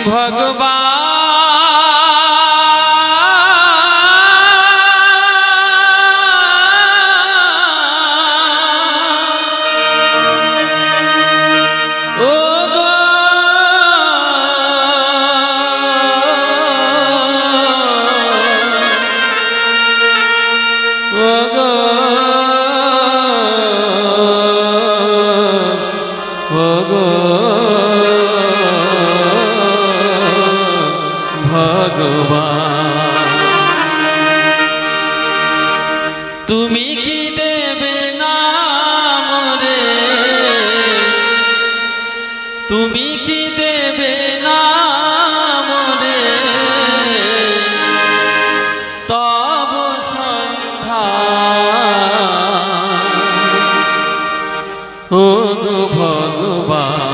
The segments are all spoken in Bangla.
ভগবান তুমি কি দেবে না মোরে, তুমি কি দেবে না মোরে তব সন্ধ্যা ও গো ভগবান।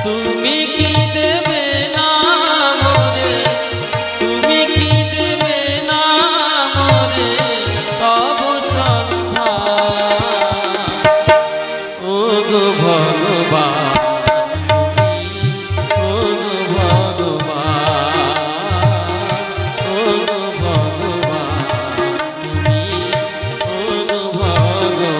তুমি কি দেবে না মোরে, তুমি কি দেবে না মোরে তব সন্ধ্যা ও গো ভগবান, ও গো ভগবান, ও গো ভগবান, তুমি ও গো ভগবান।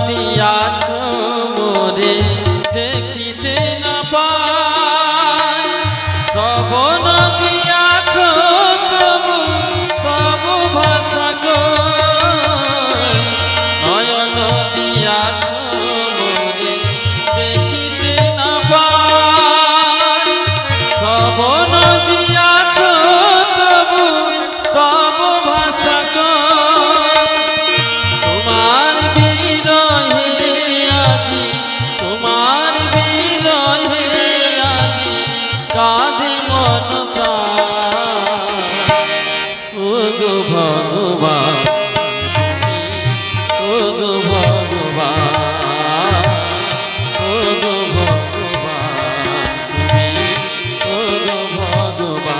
দিয়াছ মোরে দেখিতে না পাই, শ্রবণ দিয়াছ তবু তবু ভাষা কই, নয়ন দিয়াছ মোরে দেখিতে না পাই, শ্রবণ দিয়াছ তবু তবু ভাষা কই, তোমার তোমার বিরহে আজি কাঁদে মন প্রাণ ও গো ভগবান, ও গো ভগবান, ও গো ভগবান, তুমি ও গো ভগবান।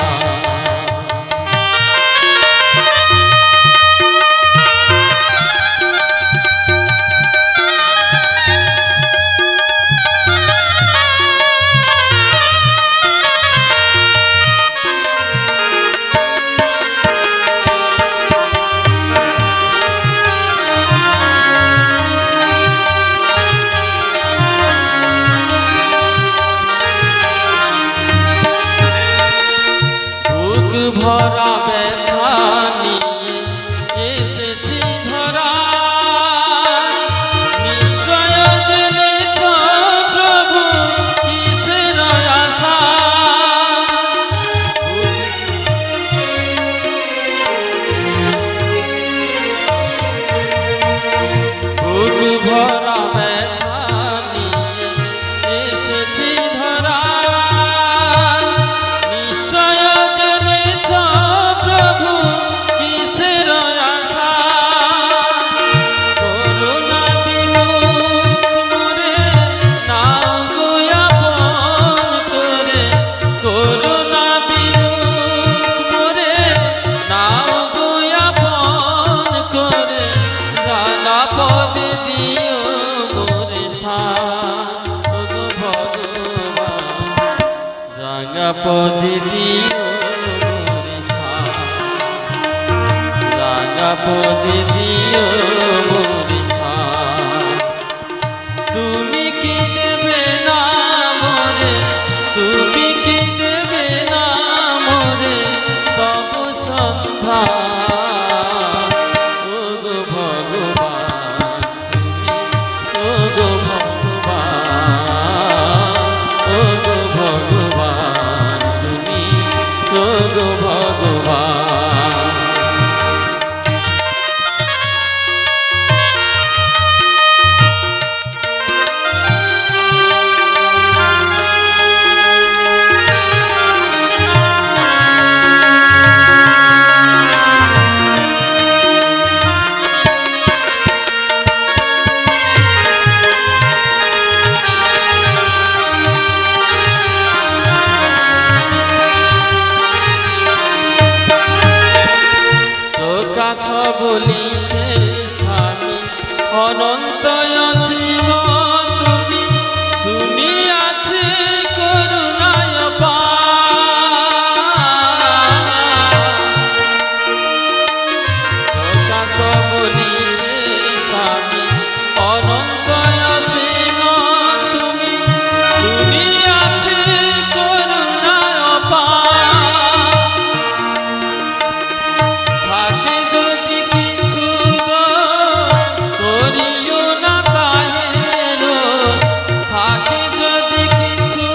ভরা ব্যথা নিয়ে এসেছি ধরা, নিশ্চয় জেনেছ প্রভু কিসের আশা, বুক ভরা ব্যথা নিয়ে এসেছি ধরা, প্রভু কিসের আশা, করুণা বিমুখ মোরে নাও গো আপন করে, করুণা বিমুখ মোরে নাও গো আপন করে, রাঙা পদে দিও মোরে স্থান ও গো ভগবান, রাঙা পদে দিও পদে দিও মোরে স্থান। তুমি কি দেবে না মোরে, তুমি কি দেবে না মোরে তব সন্ধ্যা ও গো ভগবান, তুমি ও গো ভগবান, ও গো ভগবান, তুমি ও গো ভগবান। প্রকাশ বলিছে স্বামী অনন্ত শিব, তুমি শুনিয়াছে করুণায় প্রকাশ বলিছে স্বামী অনন্ত শিব, তুমি শুনিয়াছে করুণায় থাকে যদি কিছু করিও না তাহের, থাকে যদি কিছু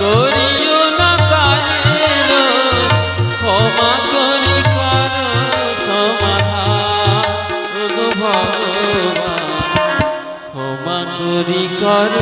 করিও না তাহের, ক্ষমা করি কর সমাধান, ও গো ভগবান ক্ষমা করি কর